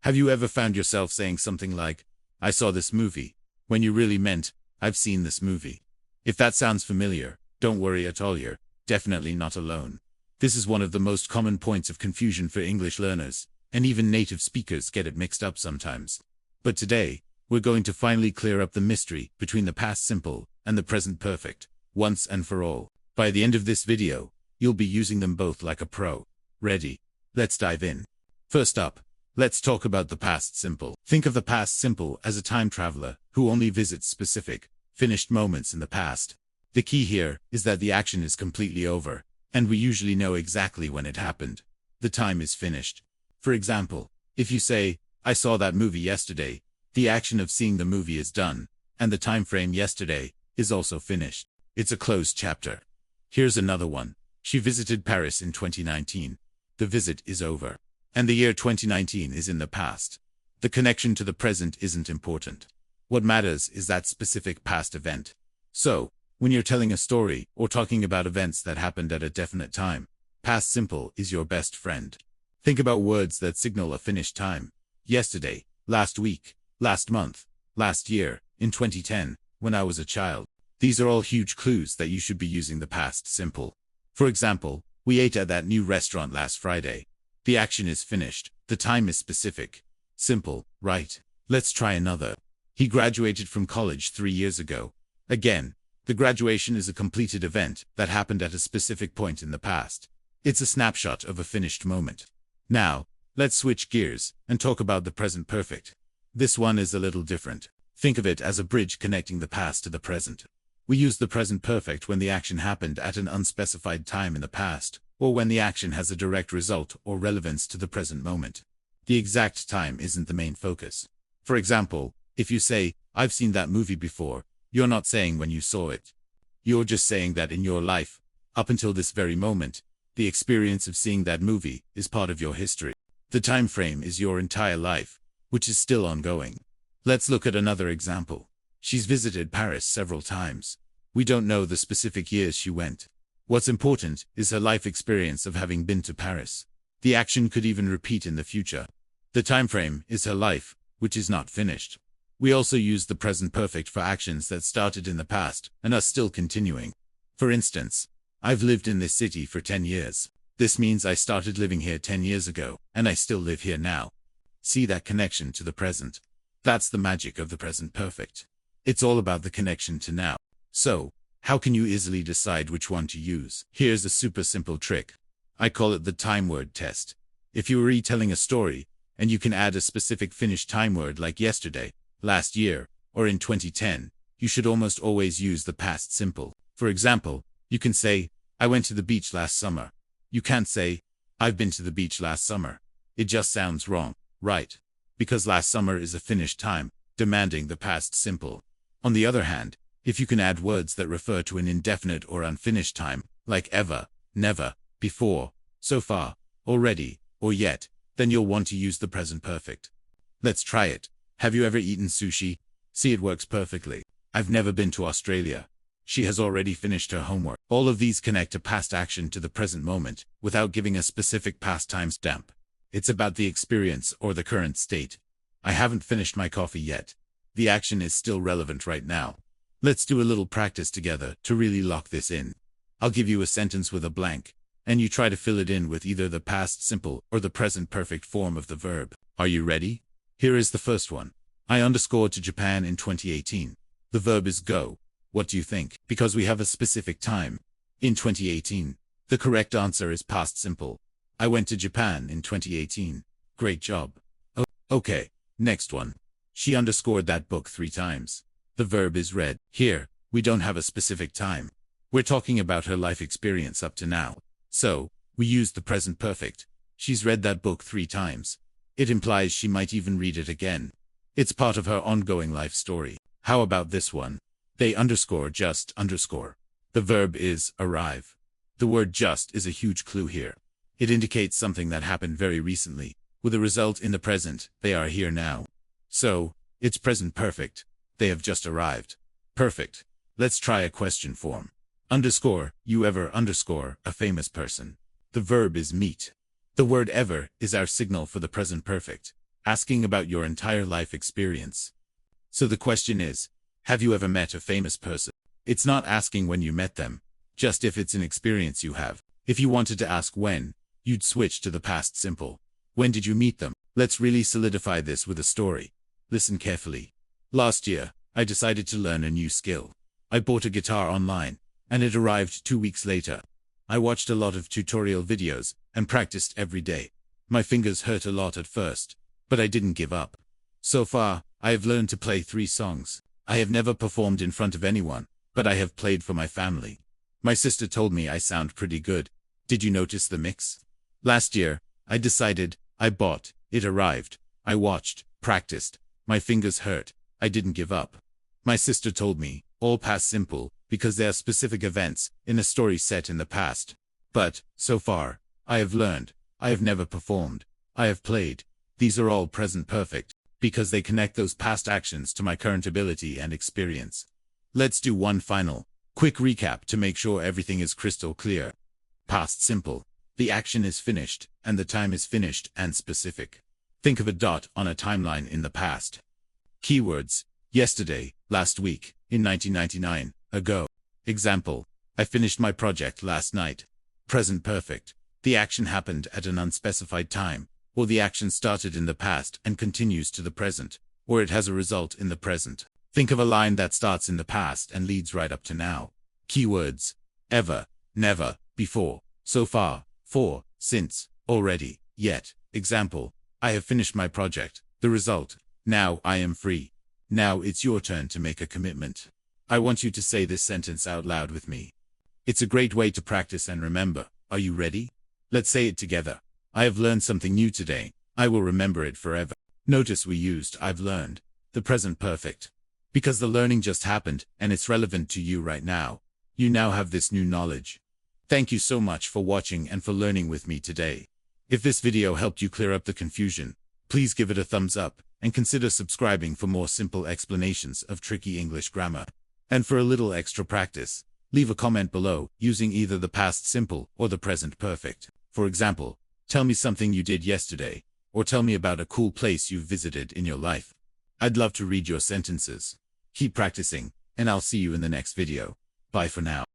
Have you ever found yourself saying something like, I saw this movie, when you really meant, I've seen this movie? If that sounds familiar, don't worry at all, you're definitely not alone. This is one of the most common points of confusion for English learners, and even native speakers get it mixed up sometimes. But today, we're going to finally clear up the mystery between the past simple and the present perfect, once and for all. By the end of this video, you'll be using them both like a pro. Ready? Let's dive in. First up, let's talk about the past simple. Think of the past simple as a time traveler who only visits specific, finished moments in the past. The key here is that the action is completely over, and we usually know exactly when it happened. The time is finished. For example, if you say, I saw that movie yesterday, the action of seeing the movie is done, and the time frame yesterday is also finished. It's a closed chapter. Here's another one. She visited Paris in 2019. The visit is over, and the year 2019 is in the past. The connection to the present isn't important. What matters is that specific past event. So, when you're telling a story or talking about events that happened at a definite time, past simple is your best friend. Think about words that signal a finished time. Yesterday, last week, last month, last year, in 2010, when I was a child. These are all huge clues that you should be using the past simple. For example, we ate at that new restaurant last Friday. The action is finished. The time is specific. Simple, right? Let's try another. He graduated from college 3 years ago. Again, the graduation is a completed event that happened at a specific point in the past. It's a snapshot of a finished moment. Now, let's switch gears and talk about the present perfect. This one is a little different. Think of it as a bridge connecting the past to the present. We use the present perfect when the action happened at an unspecified time in the past, or when the action has a direct result or relevance to the present moment. The exact time isn't the main focus. For example, if you say, I've seen that movie before, you're not saying when you saw it. You're just saying that in your life, up until this very moment, the experience of seeing that movie is part of your history. The time frame is your entire life, which is still ongoing. Let's look at another example. She's visited Paris several times. We don't know the specific years she went. What's important is her life experience of having been to Paris. The action could even repeat in the future. The time frame is her life, which is not finished. We also use the present perfect for actions that started in the past and are still continuing. For instance, I've lived in this city for 10 years. This means I started living here 10 years ago, and I still live here now. See that connection to the present? That's the magic of the present perfect. It's all about the connection to now. So, how can you easily decide which one to use? Here's a super simple trick. I call it the time word test. If you were retelling a story, and you can add a specific finished time word like yesterday, last year, or in 2010, you should almost always use the past simple. For example, you can say, I went to the beach last summer. You can't say, I've been to the beach last summer. It just sounds wrong, right? Because last summer is a finished time, demanding the past simple. On the other hand, if you can add words that refer to an indefinite or unfinished time, like ever, never, before, so far, already, or yet, then you'll want to use the present perfect. Let's try it. Have you ever eaten sushi? See, it works perfectly. I've never been to Australia. She has already finished her homework. All of these connect a past action to the present moment, without giving a specific past timestamp. It's about the experience or the current state. I haven't finished my coffee yet. The action is still relevant right now. Let's do a little practice together to really lock this in. I'll give you a sentence with a blank, and you try to fill it in with either the past simple or the present perfect form of the verb. Are you ready? Here is the first one. I underscored to Japan in 2018. The verb is go. What do you think? Because we have a specific time. In 2018. The correct answer is past simple. I went to Japan in 2018. Great job. Okay, next one. She underscored that book 3 times. The verb is read. Here, we don't have a specific time. We're talking about her life experience up to now. So, we use the present perfect. She's read that book 3 times. It implies she might even read it again. It's part of her ongoing life story. How about this one? They underscore just underscore. The verb is arrive. The word just is a huge clue here. It indicates something that happened very recently, with a result in the present. They are here now. So, it's present perfect. They have just arrived. Perfect. Let's try a question form. Underscore, you ever underscore a famous person. The verb is meet. The word ever is our signal for the present perfect. asking about your entire life experience. So the question is, have you ever met a famous person? It's not asking when you met them, just if it's an experience you have. If you wanted to ask when, you'd switch to the past simple. When did you meet them? Let's really solidify this with a story. Listen carefully. Last year, I decided to learn a new skill. I bought a guitar online, and it arrived 2 weeks later. I watched a lot of tutorial videos and practiced every day. My fingers hurt a lot at first, but I didn't give up. So far, I have learned to play 3 songs. I have never performed in front of anyone, but I have played for my family. My sister told me I sound pretty good. Did you notice the mix? Last year, I decided, I bought, it arrived. I watched, practiced. My fingers hurt. I didn't give up. My sister told me, all past simple, because they are specific events in a story set in the past. But, so far, I have learned. I have never performed. I have played. These are all present perfect, because they connect those past actions to my current ability and experience. Let's do one final, quick recap to make sure everything is crystal clear. Past simple. The action is finished, and the time is finished and specific. Think of a dot on a timeline in the past. Keywords: yesterday, last week, in 1999, ago. Example: I finished my project last night. Present perfect. The action happened at an unspecified time, or the action started in the past and continues to the present, or it has a result in the present. Think of a line that starts in the past and leads right up to now. Keywords: ever, never, before, so far, for, since, already, yet. Example: I have finished my project. The result: now I am free. Now it's your turn to make a commitment. I want you to say this sentence out loud with me. It's a great way to practice and remember. Are you ready? Let's say it together. I have learned something new today. I will remember it forever. Notice we used I've learned, the present perfect. Because the learning just happened and it's relevant to you right now. You now have this new knowledge. Thank you so much for watching and for learning with me today. If this video helped you clear up the confusion, please give it a thumbs up and consider subscribing for more simple explanations of tricky English grammar. And for a little extra practice, leave a comment below using either the past simple or the present perfect. For example, tell me something you did yesterday, or tell me about a cool place you've visited in your life. I'd love to read your sentences. Keep practicing, and I'll see you in the next video. Bye for now.